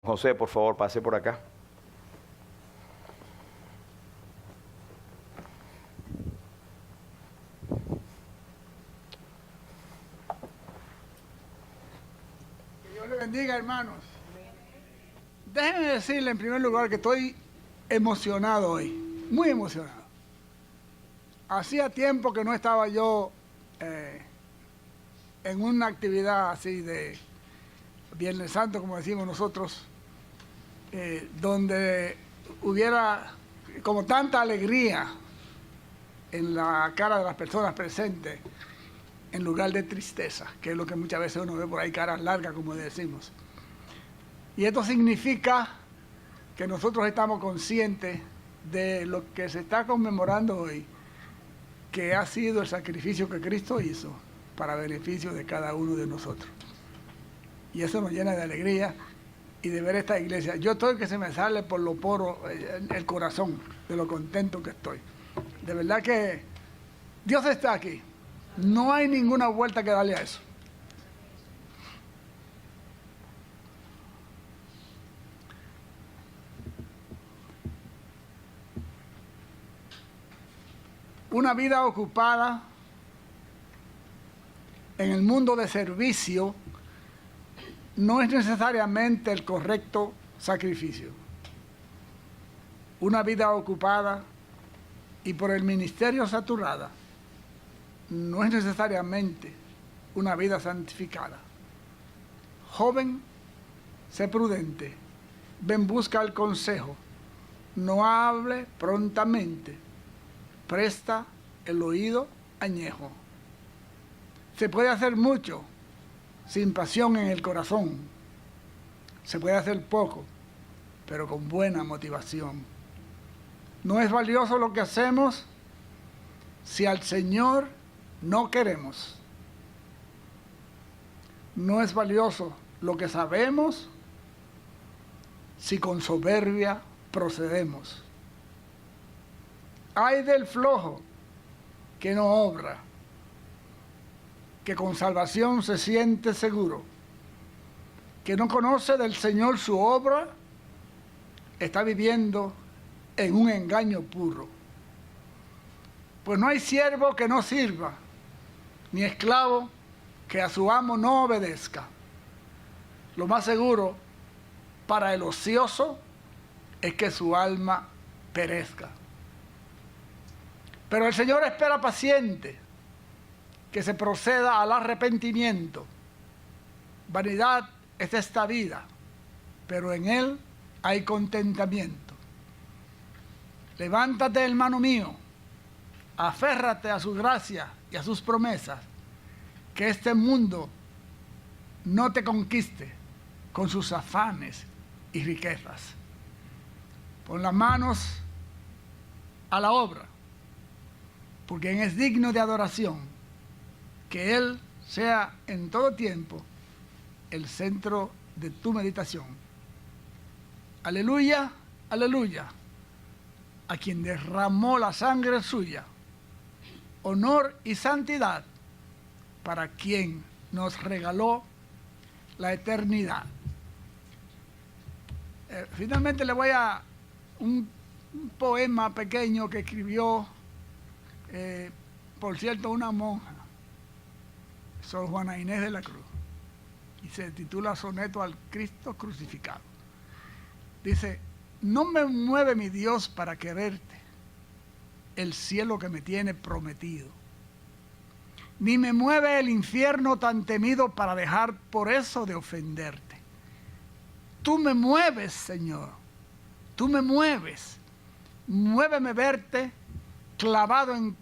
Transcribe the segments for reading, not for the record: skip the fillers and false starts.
José, por favor, pase por acá. Que Dios le bendiga, hermanos. Déjenme decirle en primer lugar que estoy emocionado hoy, muy emocionado. Hacía tiempo que no estaba yo en una actividad así de Viernes Santo, como decimos nosotros, donde hubiera como tanta alegría en la cara de las personas presentes, en lugar de tristeza, que es lo que muchas veces uno ve por ahí, caras largas, como decimos. Y esto significa que nosotros estamos conscientes de lo que se está conmemorando hoy, que ha sido el sacrificio que Cristo hizo para beneficio de cada uno de nosotros. Y eso nos llena de alegría y de ver esta iglesia. Yo estoy que se me sale por los poros el corazón de lo contento que estoy. De verdad que Dios está aquí. No hay ninguna vuelta que darle a eso. Una vida ocupada en el mundo de servicio no es necesariamente el correcto sacrificio. Una vida ocupada y por el ministerio saturada no es necesariamente una vida santificada. Joven, sé prudente, ven busca el consejo, no hable prontamente, presta el oído añejo. Se puede hacer mucho sin pasión en el corazón. Se puede hacer poco, pero con buena motivación. No es valioso lo que hacemos si al Señor no queremos. No es valioso lo que sabemos si con soberbia procedemos. Ay del flojo que no obra, que con salvación se siente seguro, que no conoce del Señor su obra, está viviendo en un engaño puro. Pues no hay siervo que no sirva, ni esclavo que a su amo no obedezca. Lo más seguro para el ocioso es que su alma perezca. Pero el Señor espera paciente que se proceda al arrepentimiento. Vanidad es esta vida, pero en Él hay contentamiento. Levántate, hermano mío, aférrate a su gracia y a sus promesas, que este mundo no te conquiste con sus afanes y riquezas. Pon las manos a la obra, porque Él es digno de adoración, que Él sea en todo tiempo el centro de tu meditación. Aleluya, aleluya, a quien derramó la sangre suya, honor y santidad para quien nos regaló la eternidad. Finalmente le voy a un poema pequeño que escribió, por cierto, una monja, Sor Juana Inés de la Cruz, y se titula Soneto al Cristo Crucificado. Dice: no me mueve mi Dios para quererte el cielo que me tiene prometido, ni me mueve el infierno tan temido para dejar por eso de ofenderte. Tú me mueves, Señor, tú me mueves. Muéveme verte clavado en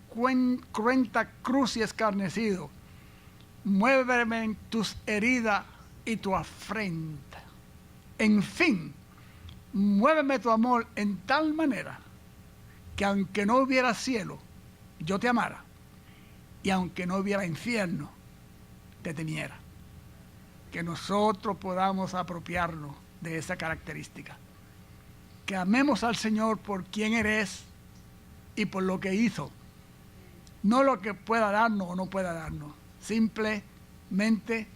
cruenta cruz y escarnecido. Muéveme en tus heridas y tu afrenta. En fin, muéveme tu amor en tal manera que aunque no hubiera cielo, yo te amara, y aunque no hubiera infierno, te temiera. Que nosotros podamos apropiarnos de esa característica. Que amemos al Señor por quien eres y por lo que hizo. No lo que pueda darnos o no pueda darnos. Simplemente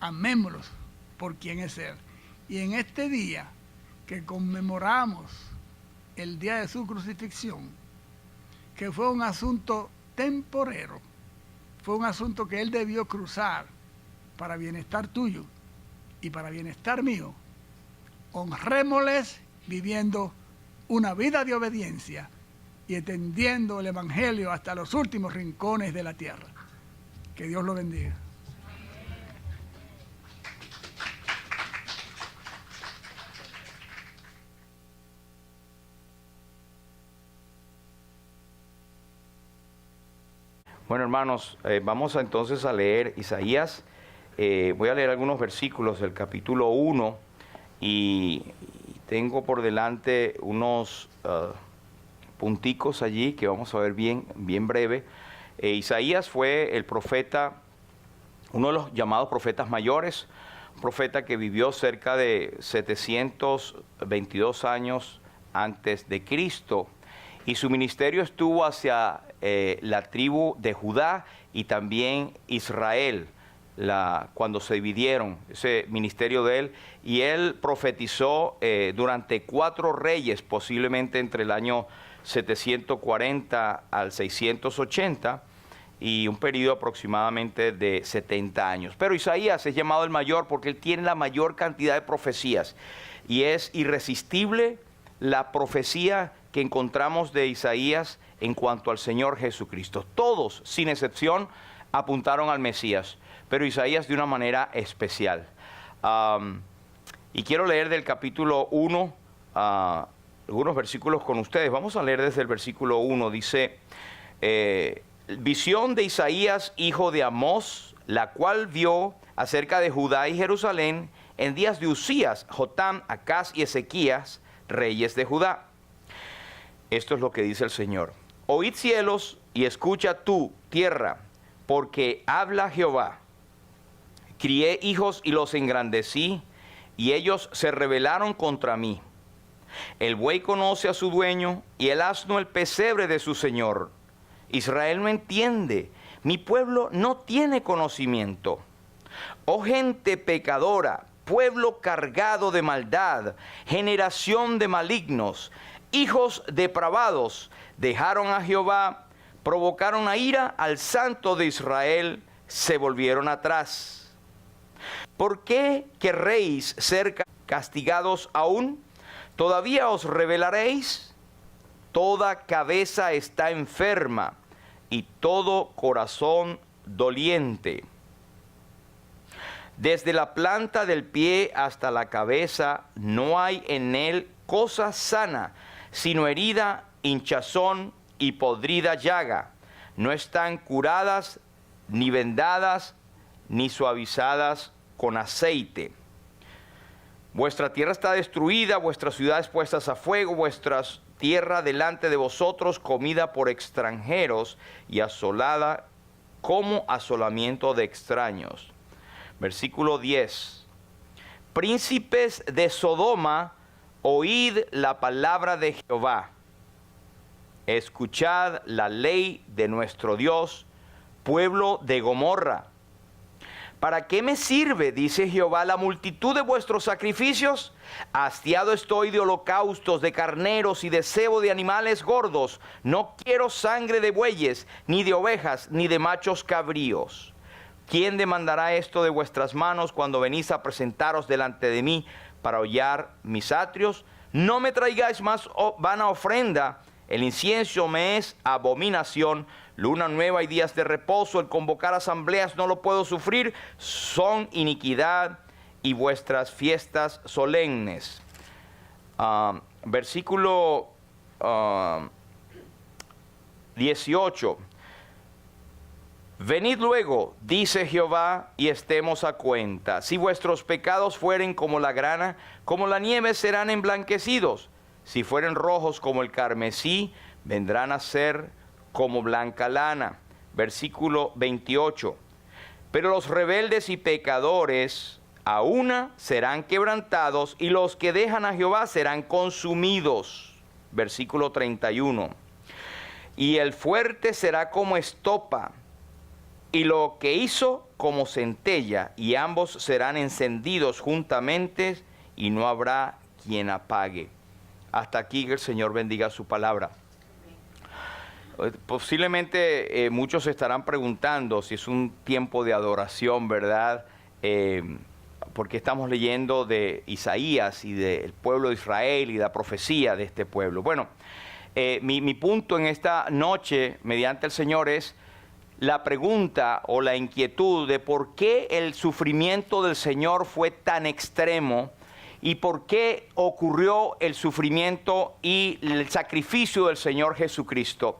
amémoslos por quien es Él. Y en este día que conmemoramos el día de su crucifixión, que fue un asunto temporero, fue un asunto que él debió cruzar para bienestar tuyo y para bienestar mío, honrémosles viviendo una vida de obediencia y extendiendo el Evangelio hasta los últimos rincones de la tierra. Que Dios lo bendiga. Bueno, hermanos, vamos entonces a leer Isaías. Voy a leer algunos versículos del capítulo 1 y tengo por delante unos punticos allí que vamos a ver bien breve. Isaías fue el profeta, uno de los llamados profetas mayores, un profeta que vivió cerca de 722 años antes de Cristo, y su ministerio estuvo hacia la tribu de Judá y también Israel, cuando se dividieron ese ministerio de él, y él profetizó durante 4 reyes, posiblemente entre el año 740 al 680, y un periodo aproximadamente de 70 años. Pero Isaías es llamado el mayor porque él tiene la mayor cantidad de profecías, y es irresistible la profecía que encontramos de Isaías en cuanto al Señor Jesucristo. Todos, sin excepción, apuntaron al Mesías, pero Isaías de una manera especial. Y quiero leer del capítulo 1 algunos versículos con ustedes. Vamos a leer desde el versículo 1. Dice, visión de Isaías, hijo de Amós, la cual vio acerca de Judá y Jerusalén en días de Usías, Jotam, Acaz y Ezequías, reyes de Judá. Esto es lo que dice el Señor. Oíd cielos y escucha tú, tierra, porque habla Jehová. Crié hijos y los engrandecí, y ellos se rebelaron contra mí. El buey conoce a su dueño, y el asno el pesebre de su señor. Israel no entiende, mi pueblo no tiene conocimiento. Oh gente pecadora, pueblo cargado de maldad, generación de malignos, hijos depravados, dejaron a Jehová, provocaron a ira al Santo de Israel, se volvieron atrás. ¿Por qué querréis ser castigados aún? ¿Todavía os rebelaréis? Toda cabeza está enferma y todo corazón doliente. Desde la planta del pie hasta la cabeza no hay en él cosa sana, sino herida, hinchazón y podrida llaga. No están curadas, ni vendadas, ni suavizadas con aceite. Vuestra tierra está destruida, vuestras ciudades puestas a fuego, vuestra tierra delante de vosotros comida por extranjeros y asolada como asolamiento de extraños. Versículo 10. Príncipes de Sodoma, oíd la palabra de Jehová. Escuchad la ley de nuestro Dios, pueblo de Gomorra. ¿Para qué me sirve, dice Jehová, la multitud de vuestros sacrificios? Hastiado estoy de holocaustos, de carneros y de cebo de animales gordos. No quiero sangre de bueyes, ni de ovejas, ni de machos cabríos. ¿Quién demandará esto de vuestras manos cuando venís a presentaros delante de mí para hollar mis atrios? No me traigáis más vana ofrenda. El incienso me es abominación. Luna nueva y días de reposo, el convocar asambleas no lo puedo sufrir. Son iniquidad y vuestras fiestas solemnes. Versículo 18. Venid luego, dice Jehová, y estemos a cuenta. Si vuestros pecados fueren como la grana, como la nieve serán emblanquecidos. Si fueren rojos como el carmesí, vendrán a ser como blanca lana. Versículo 28. Pero los rebeldes y pecadores a una serán quebrantados, y los que dejan a Jehová serán consumidos. Versículo 31. Y el fuerte será como estopa, y lo que hizo como centella, y ambos serán encendidos juntamente, y no habrá quien apague. Hasta aquí, que el Señor bendiga su palabra. Posiblemente muchos se estarán preguntando si es un tiempo de adoración, ¿verdad? Porque estamos leyendo de Isaías y del pueblo de Israel y la profecía de este pueblo. Bueno, mi punto en esta noche, mediante el Señor, es la pregunta o la inquietud de por qué el sufrimiento del Señor fue tan extremo y por qué ocurrió el sufrimiento y el sacrificio del Señor Jesucristo.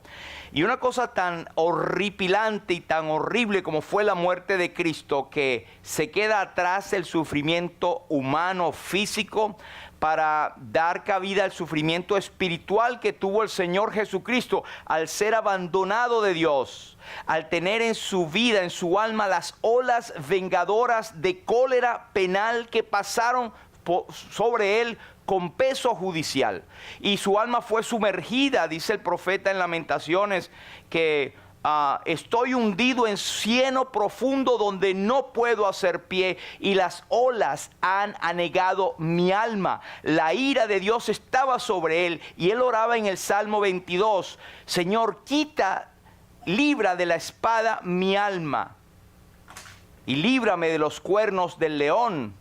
Y una cosa tan horripilante y tan horrible como fue la muerte de Cristo, que se queda atrás el sufrimiento humano, físico, para dar cabida al sufrimiento espiritual que tuvo el Señor Jesucristo al ser abandonado de Dios, al tener en su vida, en su alma, las olas vengadoras de cólera penal que pasaron sobre él con peso judicial, y su alma fue sumergida, dice el profeta en Lamentaciones, que estoy hundido en cieno profundo donde no puedo hacer pie, y las olas han anegado mi alma. La ira de Dios estaba sobre él, y él oraba en el Salmo 22, Señor, libra de la espada mi alma, y líbrame de los cuernos del león.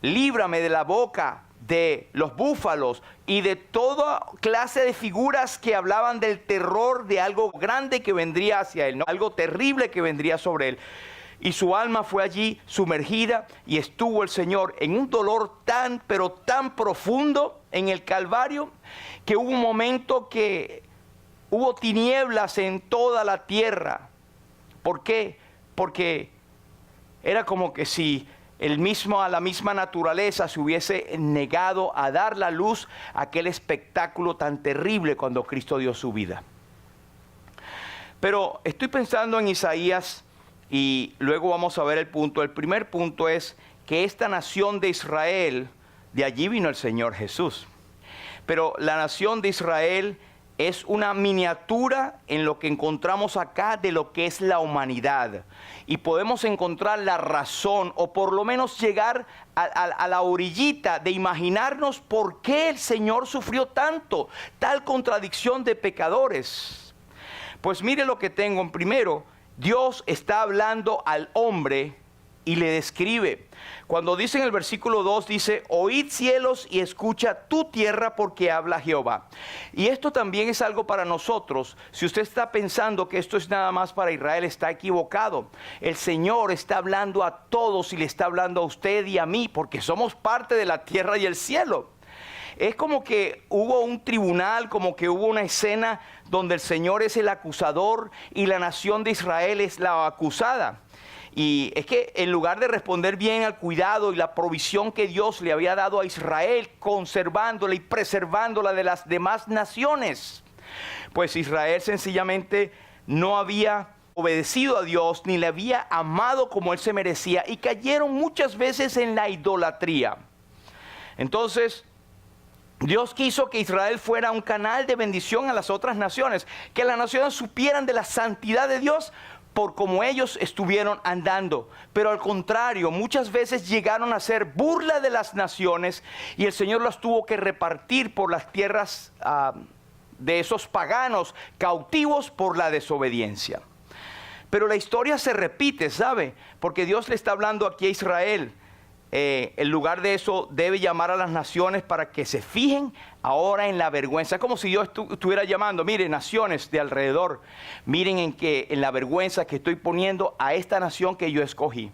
Líbrame de la boca de los búfalos y de toda clase de figuras que hablaban del terror de algo grande que vendría hacia él, ¿no? Algo terrible que vendría sobre él. Y su alma fue allí sumergida, y estuvo el Señor en un dolor tan, pero tan profundo en el Calvario, que hubo un momento que hubo tinieblas en toda la tierra. ¿Por qué? Porque era como que si la misma naturaleza se hubiese negado a dar la luz a aquel espectáculo tan terrible cuando Cristo dio su vida. Pero estoy pensando en Isaías y luego vamos a ver el punto. El primer punto es que esta nación de Israel, de allí vino el Señor Jesús. Pero la nación de Israel es una miniatura en lo que encontramos acá de lo que es la humanidad. Y podemos encontrar la razón, o por lo menos llegar a la orillita de imaginarnos por qué el Señor sufrió tanto, tal contradicción de pecadores. Pues mire lo que tengo en primero. Dios está hablando al hombre y le describe. Cuando dice en el versículo 2, dice, oíd cielos y escucha tu tierra porque habla Jehová. Y esto también es algo para nosotros. Si usted está pensando que esto es nada más para Israel, está equivocado. El Señor está hablando a todos y le está hablando a usted y a mí, porque somos parte de la tierra y el cielo. Es como que hubo un tribunal, como que hubo una escena donde el Señor es el acusador y la nación de Israel es la acusada. Y es que en lugar de responder bien al cuidado y la provisión que Dios le había dado a Israel, conservándola y preservándola de las demás naciones, pues Israel sencillamente no había obedecido a Dios ni le había amado como él se merecía, y cayeron muchas veces en la idolatría. Entonces Dios quiso que Israel fuera un canal de bendición a las otras naciones, que las naciones supieran de la santidad de Dios por como ellos estuvieron andando. Pero al contrario, muchas veces llegaron a ser burla de las naciones, y el Señor las tuvo que repartir por las tierras de esos paganos cautivos por la desobediencia. Pero la historia se repite, ¿sabe? Porque Dios le está hablando aquí a Israel. En lugar de eso, debe llamar a las naciones para que se fijen ahora en la vergüenza. Es como si yo estuviera llamando, miren, naciones de alrededor, miren en la vergüenza que estoy poniendo a esta nación que yo escogí.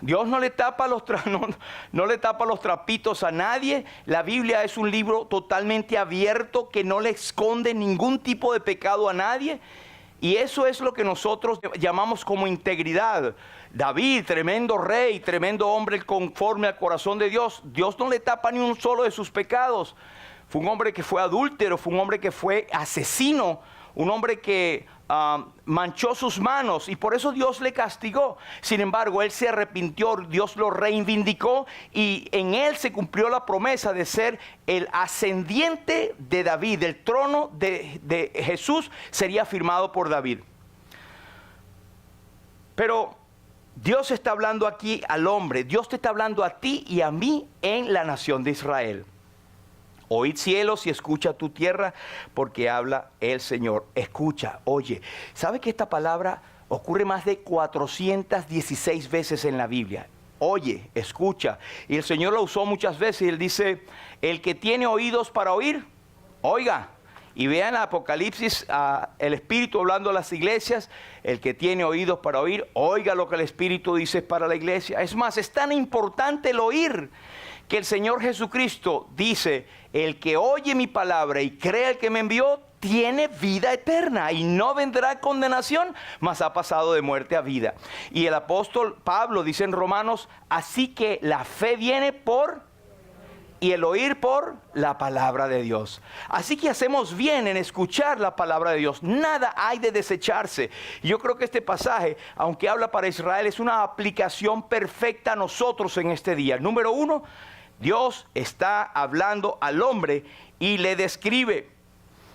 Dios no le tapa no le tapa los trapitos a nadie. La Biblia es un libro totalmente abierto que no le esconde ningún tipo de pecado a nadie. Y eso es lo que nosotros llamamos como integridad. David, tremendo rey, tremendo hombre conforme al corazón de Dios. Dios no le tapa ni un solo de sus pecados. Fue un hombre que fue adúltero, fue un hombre que fue asesino, un hombre que manchó sus manos, y por eso Dios le castigó. Sin embargo, él se arrepintió, Dios lo reivindicó, y en él se cumplió la promesa de ser el ascendiente de David. El trono de Jesús sería firmado por David. Pero Dios está hablando aquí al hombre. Dios te está hablando a ti y a mí en la nación de Israel. Oíd cielos y escucha tu tierra, porque habla el Señor. Escucha, oye. ¿Sabe que esta palabra ocurre más de 416 veces en la Biblia? Oye, escucha. Y el Señor lo usó muchas veces y Él dice, el que tiene oídos para oír, oiga. Y vean Apocalipsis, el Espíritu hablando a las iglesias, el que tiene oídos para oír, oiga lo que el Espíritu dice para la iglesia. Es más, es tan importante el oír que el Señor Jesucristo dice, el que oye mi palabra y cree al que me envió, tiene vida eterna y no vendrá condenación, mas ha pasado de muerte a vida. Y el apóstol Pablo dice en Romanos, así que la fe viene por... y el oír por la palabra de Dios. Así que hacemos bien en escuchar la palabra de Dios. Nada hay de desecharse. Yo creo que este pasaje, aunque habla para Israel, es una aplicación perfecta a nosotros en este día. Número 1, Dios está hablando al hombre y le describe.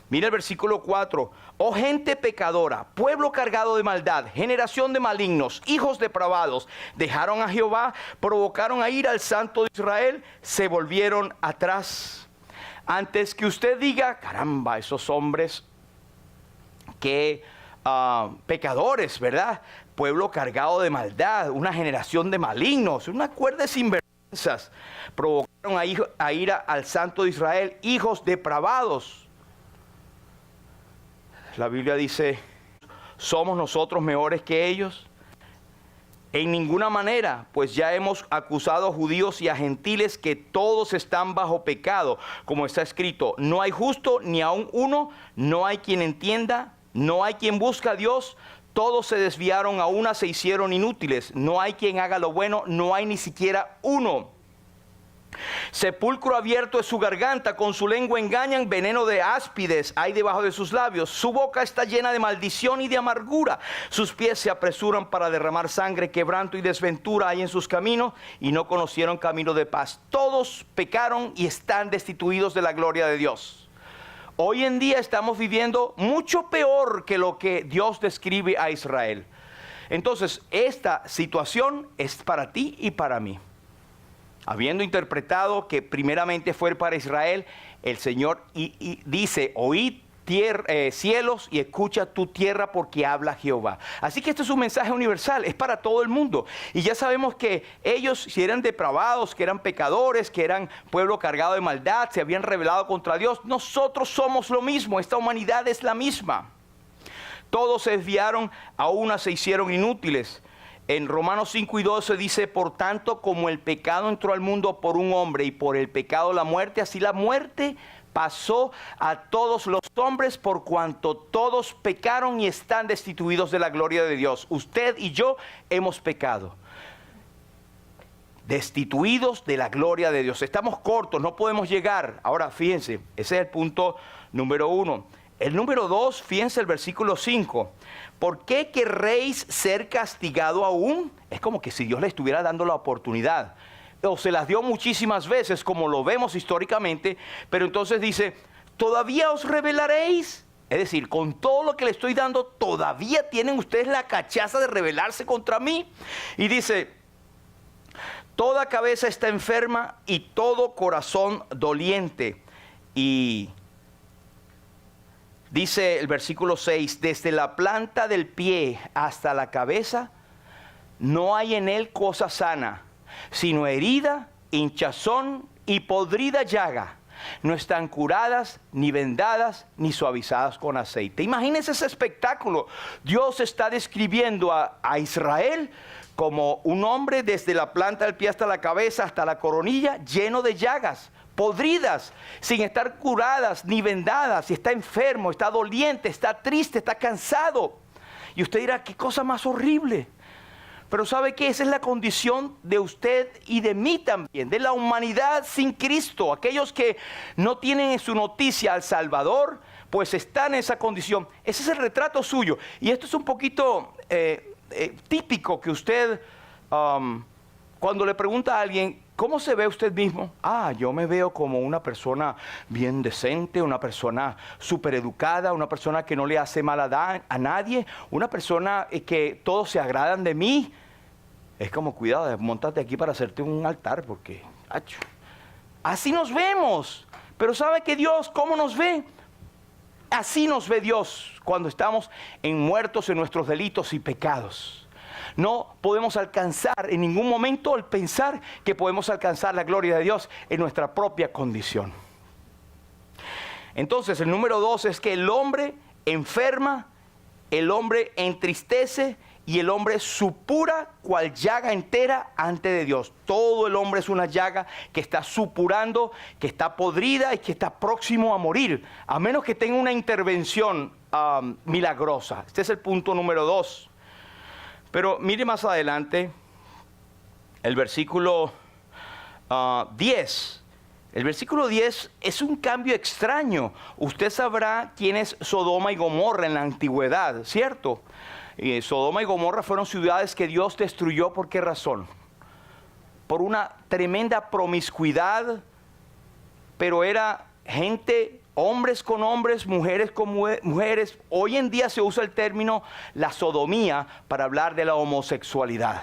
Mira el versículo 4. Oh gente pecadora, pueblo cargado de maldad, generación de malignos, hijos depravados, dejaron a Jehová, provocaron a ira al Santo de Israel, se volvieron atrás. Antes que usted diga, caramba, esos hombres que pecadores, ¿verdad? Pueblo cargado de maldad, una generación de malignos, una cuerda de sinvergüenzas, provocaron a ira al Santo de Israel, hijos depravados. La Biblia dice, ¿somos nosotros mejores que ellos? En ninguna manera, pues ya hemos acusado a judíos y a gentiles que todos están bajo pecado. Como está escrito, no hay justo ni aun uno, no hay quien entienda, no hay quien busque a Dios. Todos se desviaron, a una se hicieron inútiles. No hay quien haga lo bueno, no hay ni siquiera uno. Sepulcro abierto es su garganta, con su lengua engañan, veneno de áspides hay debajo de sus labios. Su boca está llena de maldición y de amargura. Sus pies se apresuran para derramar sangre, quebranto y desventura hay en sus caminos, y no conocieron camino de paz. Todos pecaron y están destituidos de la gloria de Dios. Hoy en día estamos viviendo mucho peor que lo que Dios describe a Israel. Entonces, esta situación es para ti y para mí. Habiendo interpretado que primeramente fue para Israel, el Señor dice, oíd cielos y escucha tu tierra porque habla Jehová. Así que esto es un mensaje universal, es para todo el mundo. Y ya sabemos que ellos, si eran depravados, que eran pecadores, que eran pueblo cargado de maldad, se habían rebelado contra Dios, nosotros somos lo mismo, esta humanidad es la misma. Todos se desviaron, a una se hicieron inútiles. En Romanos 5 y 12 dice, por tanto, como el pecado entró al mundo por un hombre y por el pecado la muerte, así la muerte pasó a todos los hombres por cuanto todos pecaron y están destituidos de la gloria de Dios. Usted y yo hemos pecado. Destituidos de la gloria de Dios. Estamos cortos, no podemos llegar. Ahora, fíjense, ese es el punto número 1. El número 2, fíjense el versículo 5. ¿Por qué querréis ser castigado aún? Es como que si Dios le estuviera dando la oportunidad. O se las dio muchísimas veces, como lo vemos históricamente. Pero entonces dice, ¿todavía os rebelaréis? Es decir, con todo lo que le estoy dando, ¿todavía tienen ustedes la cachaza de rebelarse contra mí? Y dice, toda cabeza está enferma y todo corazón doliente. Y dice el versículo 6, desde la planta del pie hasta la cabeza, no hay en él cosa sana, sino herida, hinchazón y podrida llaga. No están curadas, ni vendadas, ni suavizadas con aceite. Imagínense ese espectáculo. Dios está describiendo a Israel como un hombre desde la planta del pie hasta la cabeza, hasta la coronilla, lleno de llagas, podridas, sin estar curadas ni vendadas, y está enfermo, está doliente, está triste, está cansado. Y usted dirá, qué cosa más horrible. Pero ¿sabe qué? Esa es la condición de usted y de mí también, de la humanidad sin Cristo. Aquellos que no tienen en su noticia al Salvador, pues están en esa condición. Ese es el retrato suyo. Y esto es un poquito típico que usted, cuando le pregunta a alguien, ¿cómo se ve usted mismo? Yo me veo como una persona bien decente, una persona súper educada, una persona que no le hace mal a nadie, una persona que todos se agradan de mí. Es como, cuidado, montate aquí para hacerte un altar, porque acho, así nos vemos. Pero ¿sabe que Dios cómo nos ve? Así nos ve Dios cuando estamos muertos en nuestros delitos y pecados. No podemos alcanzar en ningún momento el pensar que podemos alcanzar la gloria de Dios en nuestra propia condición. Entonces, el número 2 es que el hombre enferma, el hombre entristece y el hombre supura cual llaga entera ante de Dios. Todo el hombre es una llaga que está supurando, que está podrida y que está próximo a morir, a menos que tenga una intervención milagrosa. Este es el punto número 2. Pero mire más adelante el versículo 10. El versículo 10 es un cambio extraño. Usted sabrá quién es Sodoma y Gomorra en la antigüedad, ¿cierto? Sodoma y Gomorra fueron ciudades que Dios destruyó. ¿Por qué razón? Por una tremenda promiscuidad, pero era gente, hombres con hombres, mujeres con mujeres. Hoy en día se usa el término la sodomía para hablar de la homosexualidad.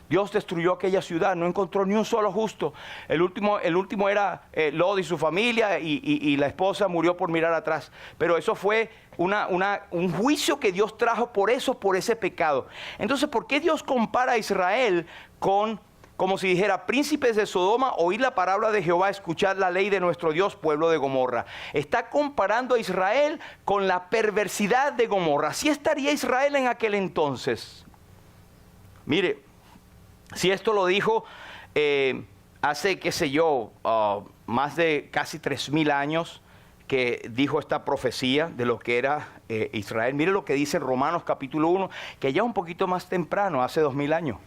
Dios destruyó aquella ciudad, no encontró ni un solo justo. El último era Lot y su familia, y la esposa murió por mirar atrás. Pero eso fue un juicio que Dios trajo por ese pecado. Entonces, ¿por qué Dios compara a Israel con, como si dijera, príncipes de Sodoma, oír la palabra de Jehová, escuchar la ley de nuestro Dios, pueblo de Gomorra? Está comparando a Israel con la perversidad de Gomorra. Así estaría Israel en aquel entonces. Mire, si esto lo dijo hace, qué sé yo, más de casi 3,000 años que dijo esta profecía de lo que era Israel. Mire lo que dice Romanos capítulo 1, que ya un poquito más temprano, hace 2,000 años,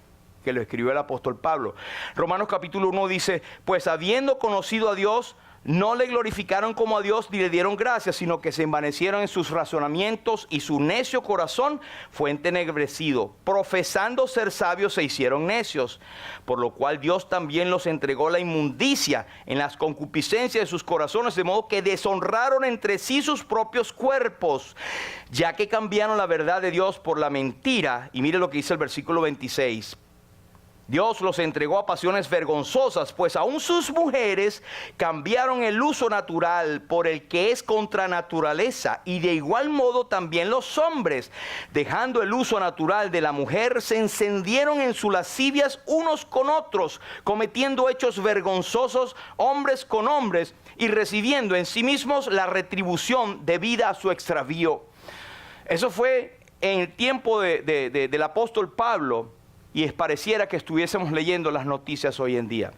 que lo escribió el apóstol Pablo. Romanos capítulo 1 dice, pues habiendo conocido a Dios, no le glorificaron como a Dios ni le dieron gracias, sino que se envanecieron en sus razonamientos y su necio corazón fue entenebrecido. Profesando ser sabios se hicieron necios, por lo cual Dios también los entregó la inmundicia en las concupiscencias de sus corazones, de modo que deshonraron entre sí sus propios cuerpos, ya que cambiaron la verdad de Dios por la mentira. Y mire lo que dice el versículo 26. Dios los entregó a pasiones vergonzosas, pues aún sus mujeres cambiaron el uso natural por el que es contra naturaleza, y de igual modo también los hombres, dejando el uso natural de la mujer, se encendieron en sus lascivias unos con otros, cometiendo hechos vergonzosos hombres con hombres, y recibiendo en sí mismos la retribución debida a su extravío. Eso fue en el tiempo del apóstol Pablo. Y pareciera que estuviésemos leyendo las noticias hoy en día.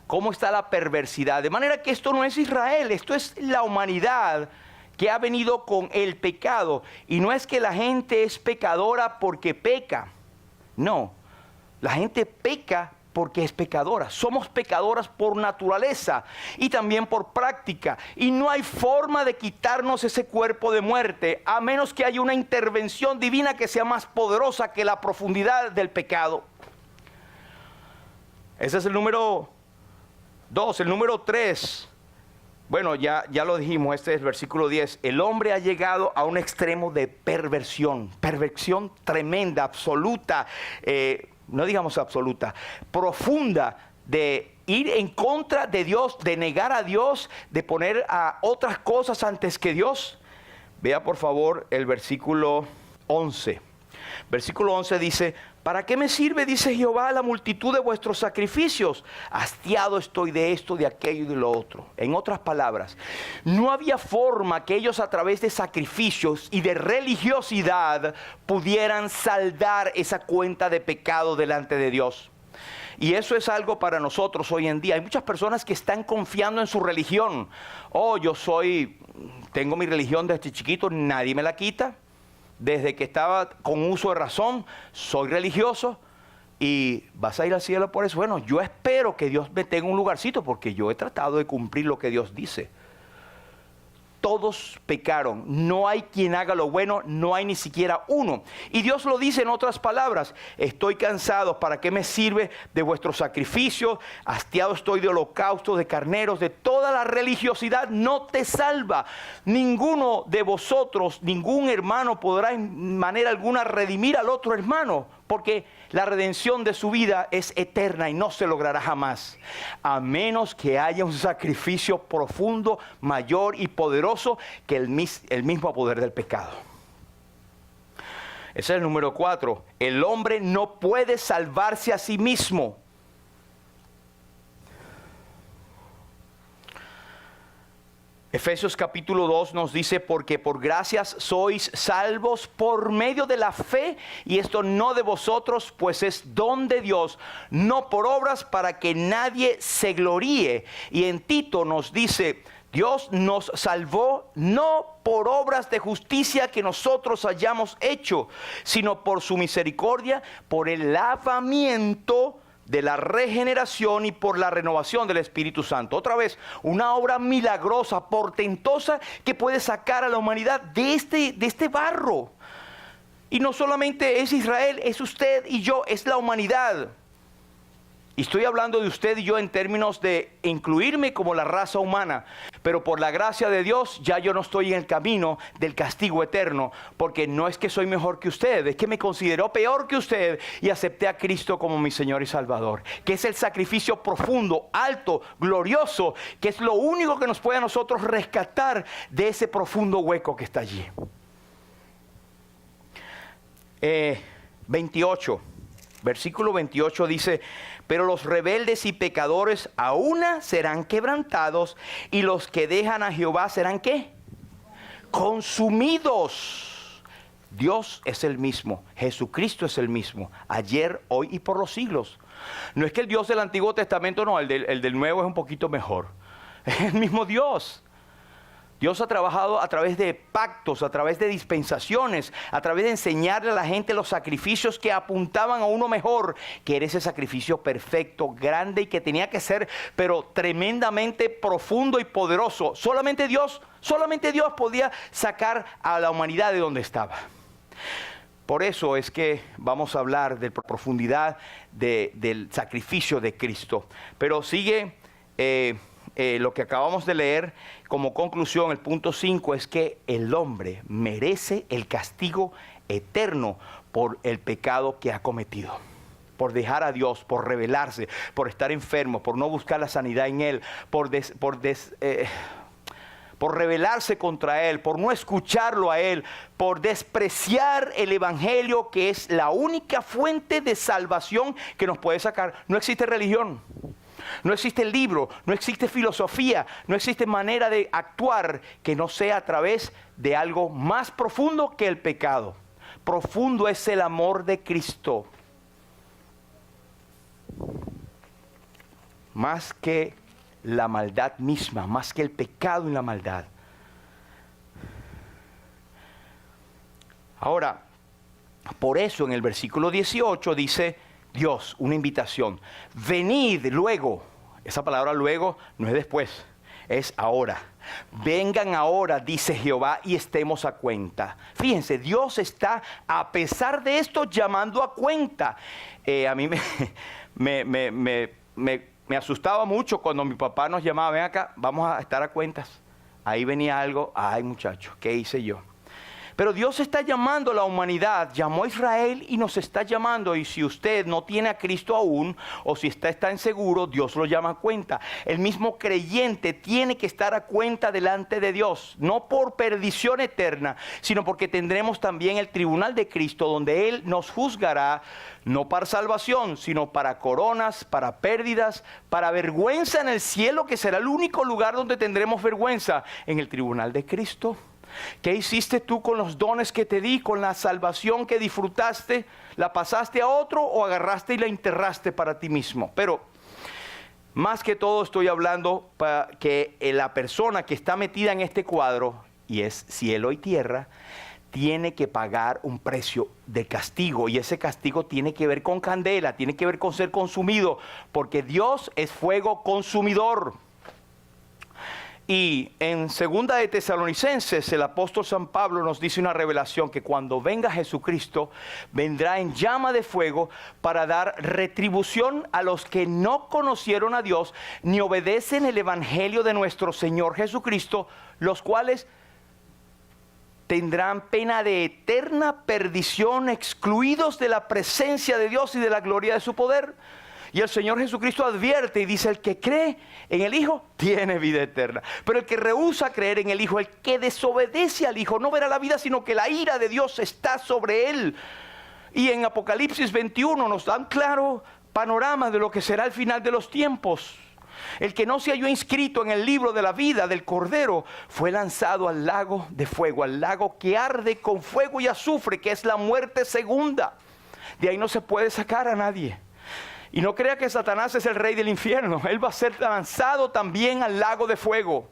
¿Cómo está la perversidad? De manera que esto no es Israel, esto es la humanidad que ha venido con el pecado. Y no es que la gente es pecadora porque peca. No, la gente peca porque es pecadora. Somos pecadoras por naturaleza y también por práctica. Y no hay forma de quitarnos ese cuerpo de muerte a menos que haya una intervención divina que sea más poderosa que la profundidad del pecado. Ese es el número 2. El número 3. Bueno, ya lo dijimos, este es el versículo 10. El hombre ha llegado a un extremo de perversión tremenda, absoluta, no digamos absoluta, profunda, de ir en contra de Dios, de negar a Dios, de poner a otras cosas antes que Dios. Vea por favor el versículo 11. Versículo 11 dice, ¿para qué me sirve, dice Jehová, la multitud de vuestros sacrificios? Hastiado estoy de esto, de aquello y de lo otro. En otras palabras, no había forma que ellos a través de sacrificios y de religiosidad pudieran saldar esa cuenta de pecado delante de Dios. Y eso es algo para nosotros hoy en día. Hay muchas personas que están confiando en su religión. Oh, tengo mi religión desde chiquito, nadie me la quita. Desde que estaba con uso de razón, soy religioso y vas a ir al cielo por eso. Bueno, yo espero que Dios me tenga un lugarcito porque yo he tratado de cumplir lo que Dios dice. Todos pecaron, no hay quien haga lo bueno, no hay ni siquiera uno. Y Dios lo dice en otras palabras, estoy cansado, ¿para qué me sirve de vuestros sacrificios? Hastiado estoy de holocaustos, de carneros, de toda la religiosidad, no te salva. Ninguno de vosotros, ningún hermano podrá en manera alguna redimir al otro hermano. Porque la redención de su vida es eterna y no se logrará jamás, a menos que haya un sacrificio profundo, mayor y poderoso que el mismo poder del pecado. Ese es el número 4. El hombre no puede salvarse a sí mismo. Efesios capítulo 2 nos dice, porque por gracias sois salvos por medio de la fe, y esto no de vosotros, pues es don de Dios, no por obras, para que nadie se gloríe. Y en Tito nos dice, Dios nos salvó no por obras de justicia que nosotros hayamos hecho, sino por su misericordia, por el lavamiento de la regeneración y por la renovación del Espíritu Santo. Otra vez, una obra milagrosa, portentosa, que puede sacar a la humanidad de este barro. Y no solamente es Israel, es usted y yo, es la humanidad. Y estoy hablando de usted y yo en términos de incluirme como la raza humana. Pero por la gracia de Dios ya yo no estoy en el camino del castigo eterno. Porque no es que soy mejor que usted, es que me consideró peor que usted y acepté a Cristo como mi Señor y Salvador. Que es el sacrificio profundo, alto, glorioso, que es lo único que nos puede a nosotros rescatar de ese profundo hueco que está allí. 28, versículo 28 dice, pero los rebeldes y pecadores a una serán quebrantados, y los que dejan a Jehová serán ¿qué? Consumidos. Dios es el mismo, Jesucristo es el mismo, ayer, hoy y por los siglos. No es que el Dios del Antiguo Testamento, no, el del Nuevo es un poquito mejor. Es el mismo Dios. Dios ha trabajado a través de pactos, a través de dispensaciones, a través de enseñarle a la gente los sacrificios que apuntaban a uno mejor, que era ese sacrificio perfecto, grande y que tenía que ser, pero tremendamente profundo y poderoso. Solamente Dios podía sacar a la humanidad de donde estaba. Por eso es que vamos a hablar de profundidad del sacrificio de Cristo. Pero sigue lo que acabamos de leer como conclusión, el punto 5 es que el hombre merece el castigo eterno por el pecado que ha cometido. Por dejar a Dios, por rebelarse, por estar enfermo, por no buscar la sanidad en Él, por rebelarse contra Él, por no escucharlo a Él, por despreciar el Evangelio, que es la única fuente de salvación que nos puede sacar. No existe religión, no existe libro, no existe filosofía, no existe manera de actuar que no sea a través de algo más profundo que el pecado. Profundo es el amor de Cristo. Más que la maldad misma, más que el pecado y la maldad. Ahora, por eso en el versículo 18 dice Dios, una invitación. Venid luego. Esa palabra luego no es después, es ahora. Vengan ahora, dice Jehová, y estemos a cuenta. Fíjense, Dios está, a pesar de esto, llamando a cuenta. A mí me asustaba mucho cuando mi papá nos llamaba, ven acá, vamos a estar a cuentas. Ahí venía algo, ay muchacho, ¿qué hice yo? Pero Dios está llamando a la humanidad, llamó a Israel y nos está llamando. Y si usted no tiene a Cristo aún, o si está inseguro, Dios lo llama a cuenta. El mismo creyente tiene que estar a cuenta delante de Dios, no por perdición eterna, sino porque tendremos también el tribunal de Cristo, donde Él nos juzgará, no para salvación, sino para coronas, para pérdidas, para vergüenza en el cielo, que será el único lugar donde tendremos vergüenza, en el tribunal de Cristo. ¿Qué hiciste tú con los dones que te di, con la salvación que disfrutaste? ¿La pasaste a otro o agarraste y la enterraste para ti mismo? Pero más que todo estoy hablando para que la persona que está metida en este cuadro, y es cielo y tierra, tiene que pagar un precio de castigo, y ese castigo tiene que ver con candela, tiene que ver con ser consumido, porque Dios es fuego consumidor. Y en 2 de Tesalonicenses, el apóstol San Pablo nos dice una revelación, que cuando venga Jesucristo, vendrá en llama de fuego para dar retribución a los que no conocieron a Dios, ni obedecen el evangelio de nuestro Señor Jesucristo, los cuales tendrán pena de eterna perdición, excluidos de la presencia de Dios y de la gloria de su poder. Y el Señor Jesucristo advierte y dice: el que cree en el Hijo tiene vida eterna. Pero el que rehúsa creer en el Hijo, el que desobedece al Hijo, no verá la vida, sino que la ira de Dios está sobre él. Y en Apocalipsis 21 nos dan claro panorama de lo que será el final de los tiempos. El que no se halló inscrito en el libro de la vida del Cordero fue lanzado al lago de fuego, al lago que arde con fuego y azufre, que es la muerte segunda. De ahí no se puede sacar a nadie. Y no crea que Satanás es el rey del infierno. Él va a ser lanzado también al lago de fuego.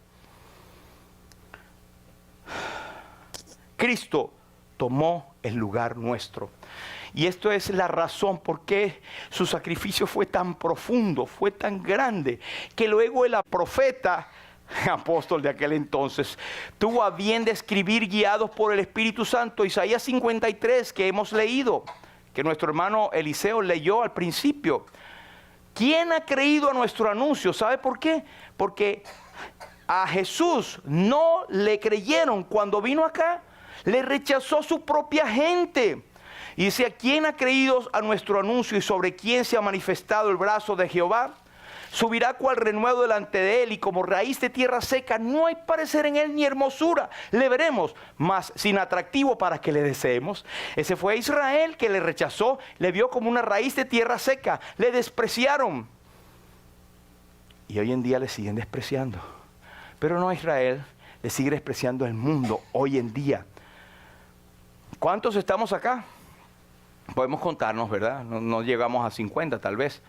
Cristo tomó el lugar nuestro. Y esto es la razón por qué su sacrificio fue tan profundo, fue tan grande, que luego el profeta, apóstol de aquel entonces, tuvo a bien de escribir, guiados por el Espíritu Santo, Isaías 53, que hemos leído, que nuestro hermano Eliseo leyó al principio. ¿Quién ha creído a nuestro anuncio? ¿Sabe por qué? Porque a Jesús no le creyeron cuando vino acá. Le rechazó su propia gente. Y dice: ¿quién ha creído a nuestro anuncio y sobre quién se ha manifestado el brazo de Jehová? Subirá cual renuevo delante de él, y como raíz de tierra seca, no hay parecer en él ni hermosura. Le veremos, mas sin atractivo para que le deseemos. Ese fue Israel, que le rechazó, le vio como una raíz de tierra seca, le despreciaron. Y hoy en día le siguen despreciando. Pero no a Israel, le sigue despreciando el mundo hoy en día. ¿Cuántos estamos acá? Podemos contarnos, ¿verdad? No llegamos a 50 tal vez.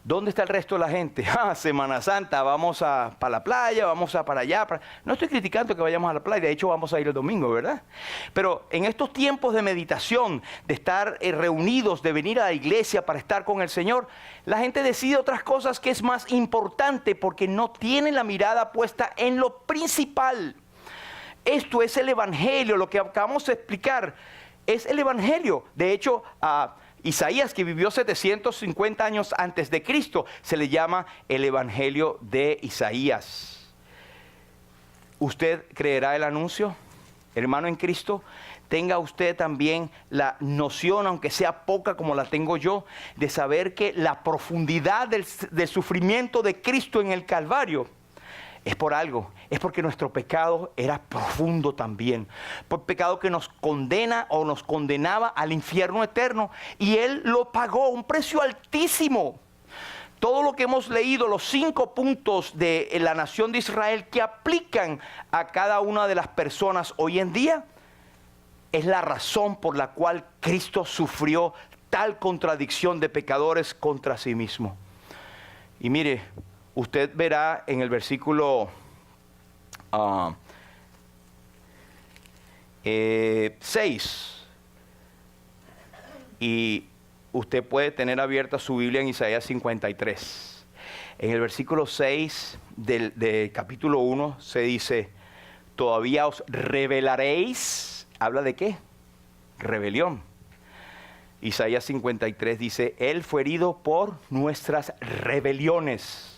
¿Dónde está el resto de la gente? Semana Santa, vamos para la playa, vamos para allá. No estoy criticando que vayamos a la playa, de hecho vamos a ir el domingo, ¿verdad? Pero en estos tiempos de meditación, de estar reunidos, de venir a la iglesia para estar con el Señor, la gente decide otras cosas que es más importante porque no tiene la mirada puesta en lo principal. Esto es el Evangelio, lo que acabamos de explicar. Es el Evangelio. De hecho, a Isaías, que vivió 750 años antes de Cristo, se le llama el Evangelio de Isaías. ¿Usted creerá el anuncio? Hermano en Cristo, tenga usted también la noción, aunque sea poca como la tengo yo, de saber que la profundidad del sufrimiento de Cristo en el Calvario es por algo, es porque nuestro pecado era profundo también, por pecado que nos condena o nos condenaba al infierno eterno, y Él lo pagó, un precio altísimo. Todo lo que hemos leído, los 5 puntos de la nación de Israel que aplican a cada una de las personas hoy en día, es la razón por la cual Cristo sufrió tal contradicción de pecadores contra sí mismo. Y mire, usted verá en el versículo 6, y usted puede tener abierta su Biblia en Isaías 53. En el versículo 6 del capítulo 1 se dice: todavía os rebelaréis. ¿Habla de qué? Rebelión. Isaías 53 dice: Él fue herido por nuestras rebeliones.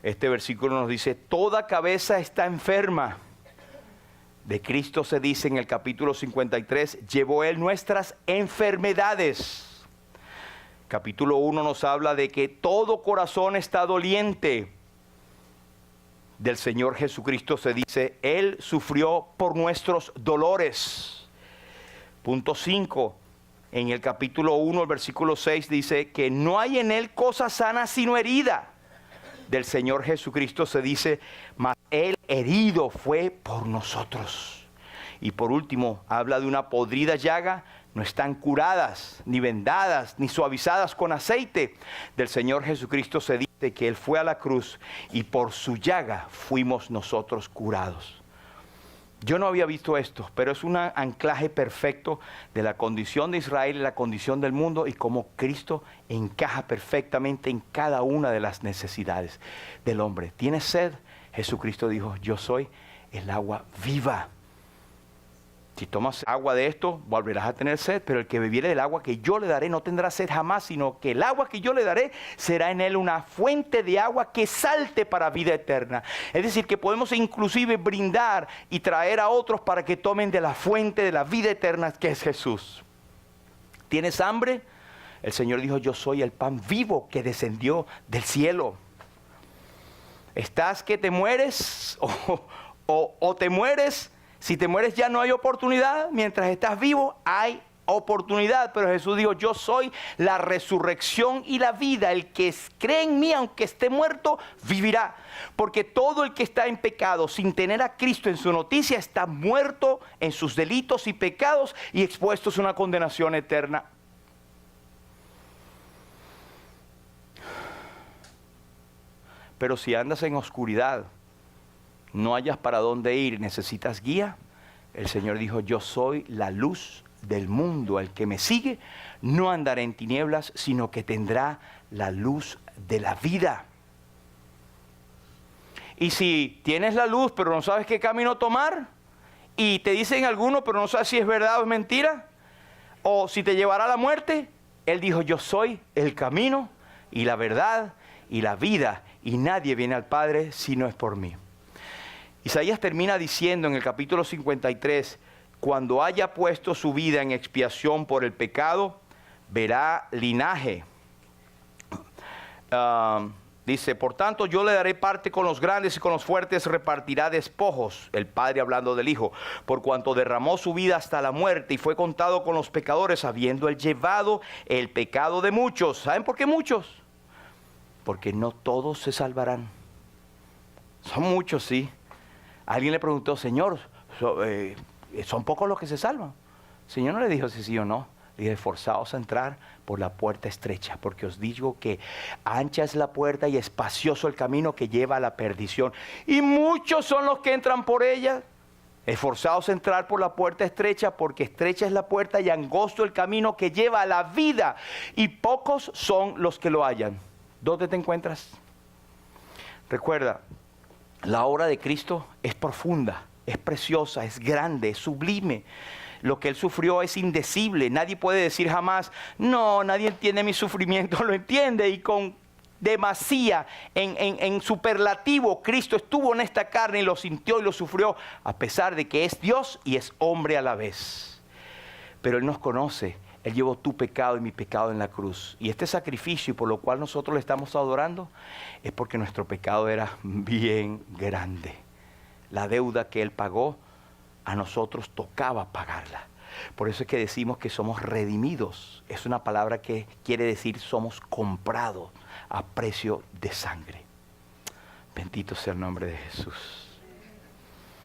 Este versículo nos dice: toda cabeza está enferma. De Cristo se dice en el capítulo 53: llevó Él nuestras enfermedades. Capítulo 1 nos habla de que todo corazón está doliente. Del Señor Jesucristo se dice: Él sufrió por nuestros dolores. Punto 5. En el capítulo 1, el versículo 6 dice que no hay en Él cosa sana sino herida. Del Señor Jesucristo se dice: mas Él herido fue por nosotros. Y por último, habla de una podrida llaga. No están curadas, ni vendadas, ni suavizadas con aceite. Del Señor Jesucristo se dice que Él fue a la cruz y por su llaga fuimos nosotros curados. Yo no había visto esto, pero es un anclaje perfecto de la condición de Israel y la condición del mundo, y cómo Cristo encaja perfectamente en cada una de las necesidades del hombre. ¿Tienes sed? Jesucristo dijo: yo soy el agua viva. Si tomas agua de esto, volverás a tener sed, pero el que bebiere del agua que yo le daré no tendrá sed jamás, sino que el agua que yo le daré será en él una fuente de agua que salte para vida eterna. Es decir, que podemos inclusive brindar y traer a otros para que tomen de la fuente de la vida eterna que es Jesús. ¿Tienes hambre? El Señor dijo, yo soy el pan vivo que descendió del cielo. ¿Estás que te mueres o te mueres? Si te mueres ya no hay oportunidad. Mientras estás vivo hay oportunidad. Pero Jesús dijo, yo soy la resurrección y la vida. El que cree en mí, aunque esté muerto, vivirá. Porque todo el que está en pecado sin tener a Cristo en su noticia está muerto en sus delitos y pecados y expuestos a una condenación eterna. Pero si andas en oscuridad, no hayas para dónde ir, necesitas guía. El Señor dijo, yo soy la luz del mundo. El que me sigue no andará en tinieblas, sino que tendrá la luz de la vida. Y si tienes la luz, pero no sabes qué camino tomar, y te dicen alguno, pero no sabes si es verdad o es mentira, o si te llevará a la muerte, Él dijo, yo soy el camino y la verdad y la vida, y nadie viene al Padre si no es por mí. Isaías termina diciendo en el capítulo 53, cuando haya puesto su vida en expiación por el pecado, verá linaje. Dice, por tanto yo le daré parte con los grandes y con los fuertes repartirá despojos. El Padre hablando del Hijo, por cuanto derramó su vida hasta la muerte y fue contado con los pecadores, habiendo él llevado el pecado de muchos. ¿Saben por qué muchos? Porque no todos se salvarán. Son muchos, sí. Alguien le preguntó, Señor, ¿son pocos los que se salvan? El Señor no le dijo si sí o no. Le dijo, esforzaos a entrar por la puerta estrecha, porque os digo que ancha es la puerta y espacioso el camino que lleva a la perdición. Y muchos son los que entran por ella. Esforzaos a entrar por la puerta estrecha, porque estrecha es la puerta y angosto el camino que lleva a la vida. Y pocos son los que lo hallan. ¿Dónde te encuentras? Recuerda, la obra de Cristo es profunda, es preciosa, es grande, es sublime. Lo que Él sufrió es indecible. Nadie puede decir jamás, no, nadie entiende mi sufrimiento, lo entiende. Y con demasía, en superlativo, Cristo estuvo en esta carne y lo sintió y lo sufrió, a pesar de que es Dios y es hombre a la vez. Pero Él nos conoce. Él llevó tu pecado y mi pecado en la cruz. Y este sacrificio por lo cual nosotros le estamos adorando es porque nuestro pecado era bien grande. La deuda que Él pagó, a nosotros tocaba pagarla. Por eso es que decimos que somos redimidos. Es una palabra que quiere decir somos comprados a precio de sangre. Bendito sea el nombre de Jesús.